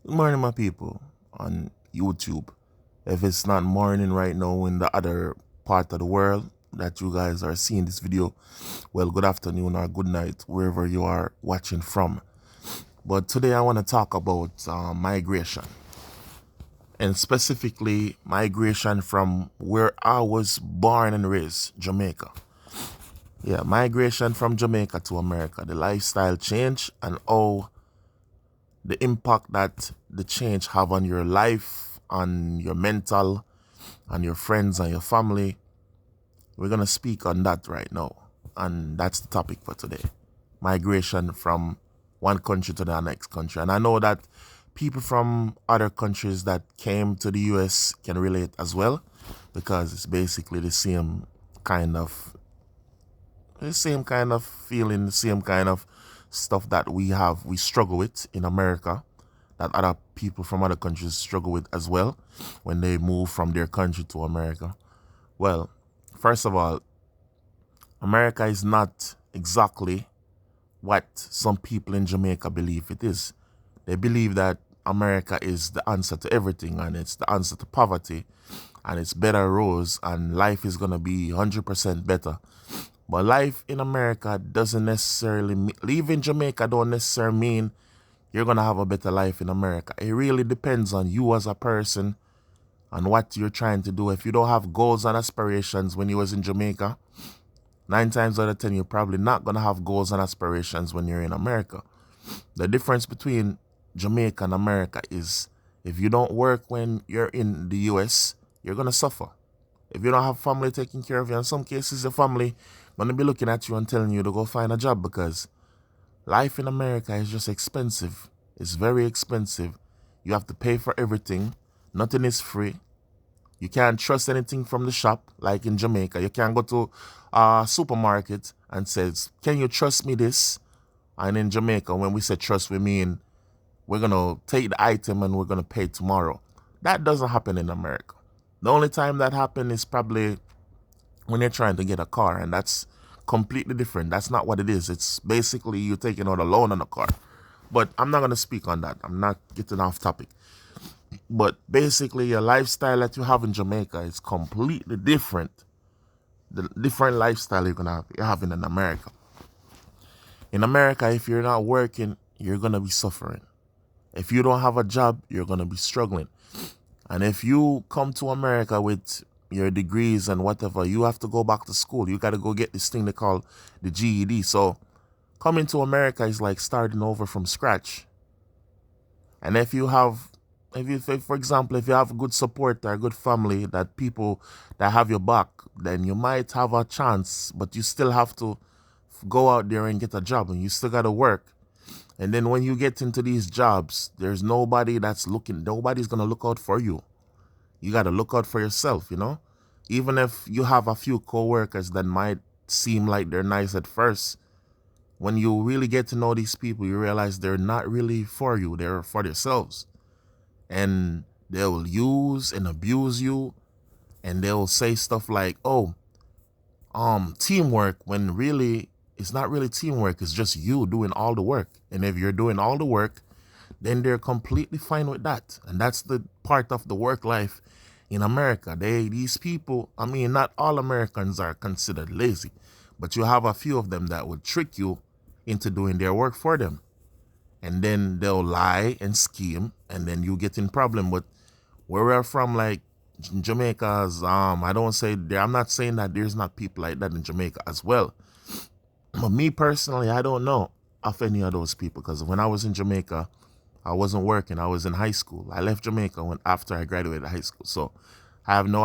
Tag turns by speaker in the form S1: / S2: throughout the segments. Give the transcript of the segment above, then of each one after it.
S1: Good morning, my people on YouTube. If it's not morning right now in the other part of the world that you guys are seeing this video, well, good afternoon or good night, wherever you are watching from. But today I want to talk about migration, and specifically migration from where I was born and raised, Jamaica. Yeah, migration from Jamaica to America, the lifestyle change and how the impact that the change have on your life, on your mental, on your friends and your family. We're going to speak on that right now. And that's the topic for today. Migration from one country to the next country. And I know that people from other countries that came to the US can relate as well, because it's basically the same kind of feeling, the same kind of stuff that we struggle with in America, that other people from other countries struggle with as well when they move from their country to America. Well, first of all, America is not exactly what some people in Jamaica believe it is. They believe that America is the answer to everything, and it's the answer to poverty, and it's better roads, and life is going to be 100% better. But life in America doesn't necessarily mean, leaving Jamaica don't necessarily mean you're going to have a better life in America. It really depends on you as a person and what you're trying to do. If you don't have goals and aspirations when you was in Jamaica, 9 times out of 10, you're probably not going to have goals and aspirations when you're in America. The difference between Jamaica and America is if you don't work when you're in the US, you're going to suffer. If you don't have family taking care of you, in some cases, your family going to be looking at you and telling you to go find a job, because life in America is just expensive. It's very expensive. You have to pay for everything. Nothing is free. You can't trust anything from the shop, like in Jamaica. You can't go to a supermarket and says, "Can you trust me this?" And in Jamaica, when we say trust, we mean we're going to take the item and we're going to pay tomorrow. That doesn't happen in America. The only time that happens is probably when you're trying to get a car, and that's completely different. That's not what it is. It's basically you taking out a loan on a car. But I'm not going to speak on that. I'm not getting off topic. But basically, your lifestyle that you have in Jamaica is completely different. The different lifestyle you're having in America. In America, if you're not working, you're gonna be suffering. If you don't have a job, you're gonna be struggling. And if you come to America with your degrees and whatever, you have to go back to school. You gotta go get this thing they call the GED. So coming to America is like starting over from scratch. And for example, if you have good support or good family, that people that have your back, then you might have a chance, but you still have to go out there and get a job, and you still got to work. And then when you get into these jobs, there's nobody's going to look out for you. You got to look out for yourself, you know? Even if you have a few coworkers that might seem like they're nice at first, when you really get to know these people, you realize they're not really for you, they're for themselves. And they'll use and abuse you, and they'll say stuff like, "Oh, teamwork," when really it's not really teamwork, it's just you doing all the work. And if you're doing all the work, then they're completely fine with that. And that's the part of the work life in America. These people, I mean, not all Americans are considered lazy, but you have a few of them that will trick you into doing their work for them. And then they'll lie and scheme, and then you get in problem. But where we're from, like Jamaica's, I'm not saying that there's not people like that in Jamaica as well. But me personally, I don't know of any of those people, because when I was in Jamaica, I wasn't working. I was in high school. I left Jamaica after I graduated high school. So I have no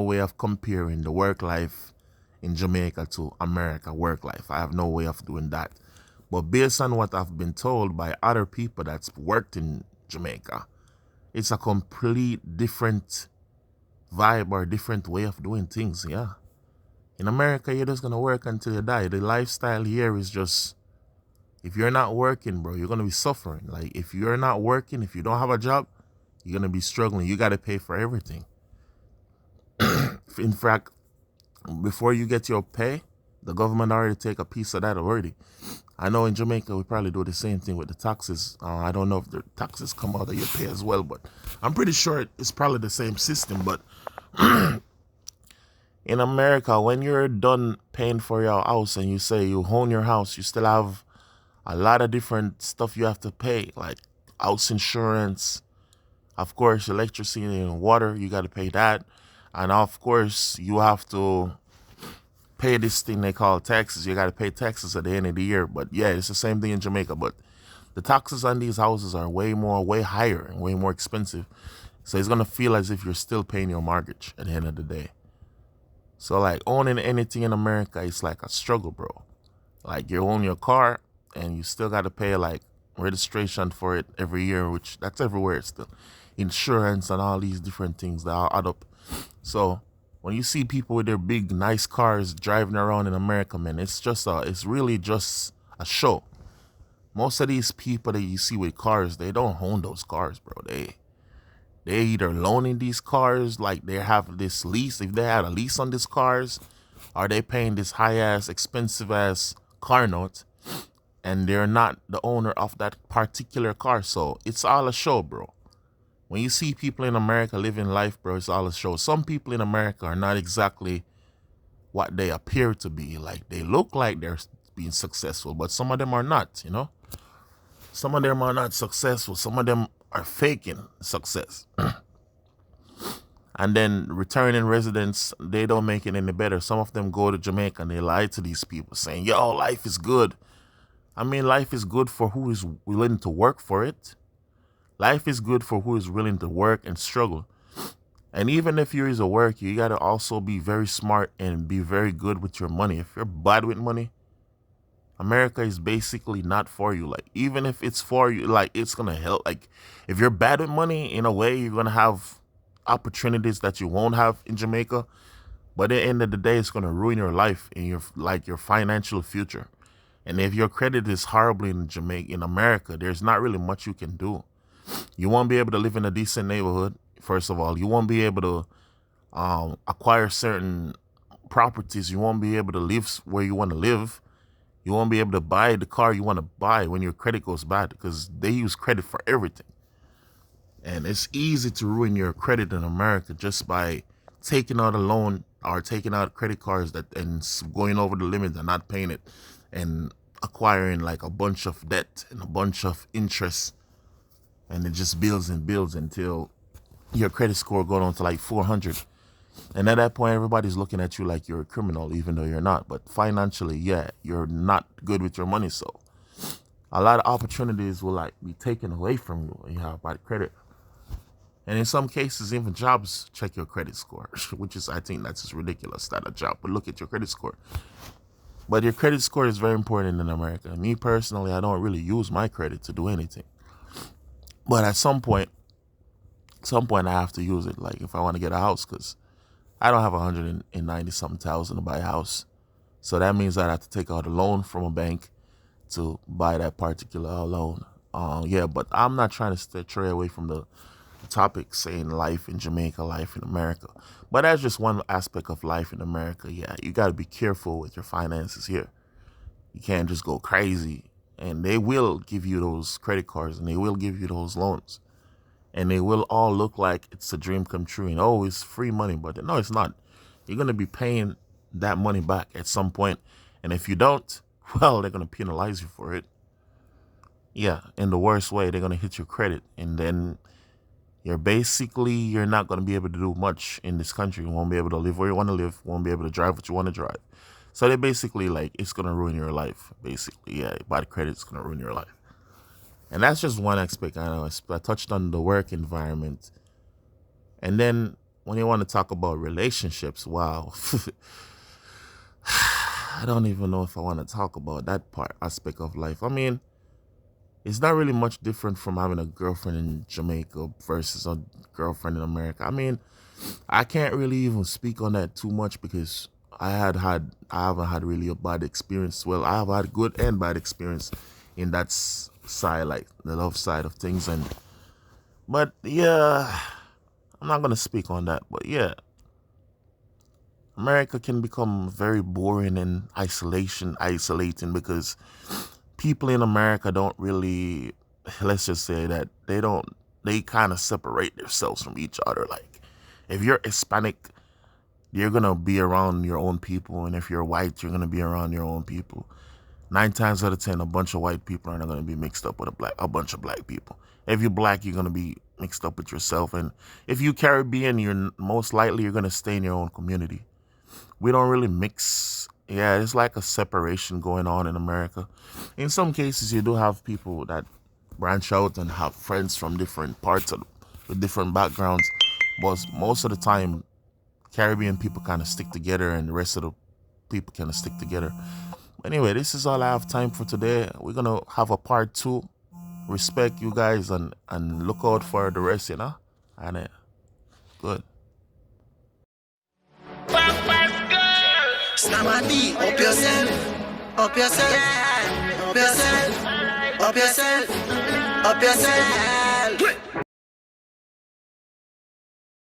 S1: way of comparing the work life in Jamaica to America work life. I have no way of doing that. But based on what I've been told by other people that's worked in Jamaica, it's a complete different vibe or different way of doing things, yeah. In America, you're just gonna work until you die. The lifestyle here is just, if you're not working, bro, you're gonna be suffering. Like, if you're not working, if you don't have a job, you're gonna be struggling. You gotta pay for everything. In fact, before you get your pay, the government already take a piece of that already. I know in Jamaica we probably do the same thing with the taxes. I don't know if the taxes come out of your pay as well, but I'm pretty sure it's probably the same system. But in America, when you're done paying for your house and you say you own your house, you still have a lot of different stuff you have to pay, like house insurance, of course, electricity and water, you got to pay that. And of course, you have to pay this thing they call taxes. You got to pay taxes at the end of the year. But yeah, it's the same thing in Jamaica. But the taxes on these houses are way higher and way more expensive. So it's going to feel as if you're still paying your mortgage at the end of the day. So like owning anything in America is like a struggle, bro. Like you own your car and you still got to pay like registration for it every year, which that's everywhere still. Insurance and all these different things that add up. So when you see people with their big nice cars driving around in America, man, it's really just a show. Most of these people that you see with cars, they don't own those cars, bro. They either loaning these cars, like they have this lease. If they had a lease on these cars, are they paying this high ass, expensive ass car note, and they're not the owner of that particular car. So it's all a show, bro. When you see people in America living life, bro, it's all a show. Some people in America are not exactly what they appear to be. Like they look like they're being successful, but some of them are not, you know? Some of them are not successful. Some of them are faking success. And then returning residents, they don't make it any better. Some of them go to Jamaica and they lie to these people saying, yo, life is good. I mean, life is good for who is willing to work for it. Life is good for who is willing to work and struggle. And even if you're a worker, you got to also be very smart and be very good with your money. If you're bad with money, America is basically not for you. Like, even if it's for you, like, it's going to help. Like, if you're bad with money, in a way, you're going to have opportunities that you won't have in Jamaica. But at the end of the day, it's going to ruin your life and your financial future. And if your credit is horrible in Jamaica, in America, there's not really much you can do. You won't be able to live in a decent neighborhood, first of all. You won't be able to acquire certain properties. You won't be able to live where you want to live. You won't be able to buy the car you want to buy when your credit goes bad, because they use credit for everything. And it's easy to ruin your credit in America just by taking out a loan or taking out credit cards and going over the limit and not paying it and acquiring like a bunch of debt and a bunch of interest. And it just builds and builds until your credit score goes on to like 400. And at that point, everybody's looking at you like you're a criminal, even though you're not. But financially, yeah, you're not good with your money. So a lot of opportunities will like be taken away from you when you have bad credit. And in some cases, even jobs check your credit score, which is, I think that's just ridiculous that a job would look at your credit score. But your credit score is very important in America. Me personally, I don't really use my credit to do anything. But at some point I have to use it. Like if I want to get a house, because I don't have 190 something thousand to buy a house. So that means I have to take out a loan from a bank to buy that particular loan. Yeah, but I'm not trying to stray away from the topic saying life in Jamaica, life in America. But that's just one aspect of life in America. Yeah, you got to be careful with your finances here. You can't just go crazy. And they will give you those credit cards and they will give you those loans. And they will all look like it's a dream come true. And oh, it's free money. But no, it's not. You're going to be paying that money back at some point. And if you don't, well, they're going to penalize you for it. Yeah, in the worst way, they're going to hit your credit. And then you're not going to be able to do much in this country. You won't be able to live where you want to live. Won't be able to drive what you want to drive. So they basically like, it's going to ruin your life. Basically, yeah, bad credit's going to ruin your life. And that's just one aspect. I know I touched on the work environment. And then when you want to talk about relationships, wow. I don't even know if I want to talk about that aspect of life. I mean, it's not really much different from having a girlfriend in Jamaica versus a girlfriend in America. I mean, I can't really even speak on that too much because I haven't had really a bad experience. Well, I have had good and bad experience in that side, like the love side of things. But yeah, I'm not gonna speak on that. But yeah, America can become very boring and isolating because people in America don't really, let's just say that they kind of separate themselves from each other. Like, if you're Hispanic, you're gonna be around your own people, and if you're white, you're gonna be around your own people. 9 times out of 10, a bunch of white people are not gonna be mixed up with a bunch of black people. If you're black, you're gonna be mixed up with yourself, and if you Caribbean, you're gonna stay in your own community. We don't really mix. Yeah, it's like a separation going on in America. In some cases, you do have people that branch out and have friends from different parts with different backgrounds, but most of the time, Caribbean people kind of stick together, and the rest of the people kind of stick together. Anyway, this is all I have time for today. We're gonna have a part 2. Respect you guys, and look out for the rest, and good.
S2: Snamati, up yourself, up yourself, up yourself, up yourself, up yourself.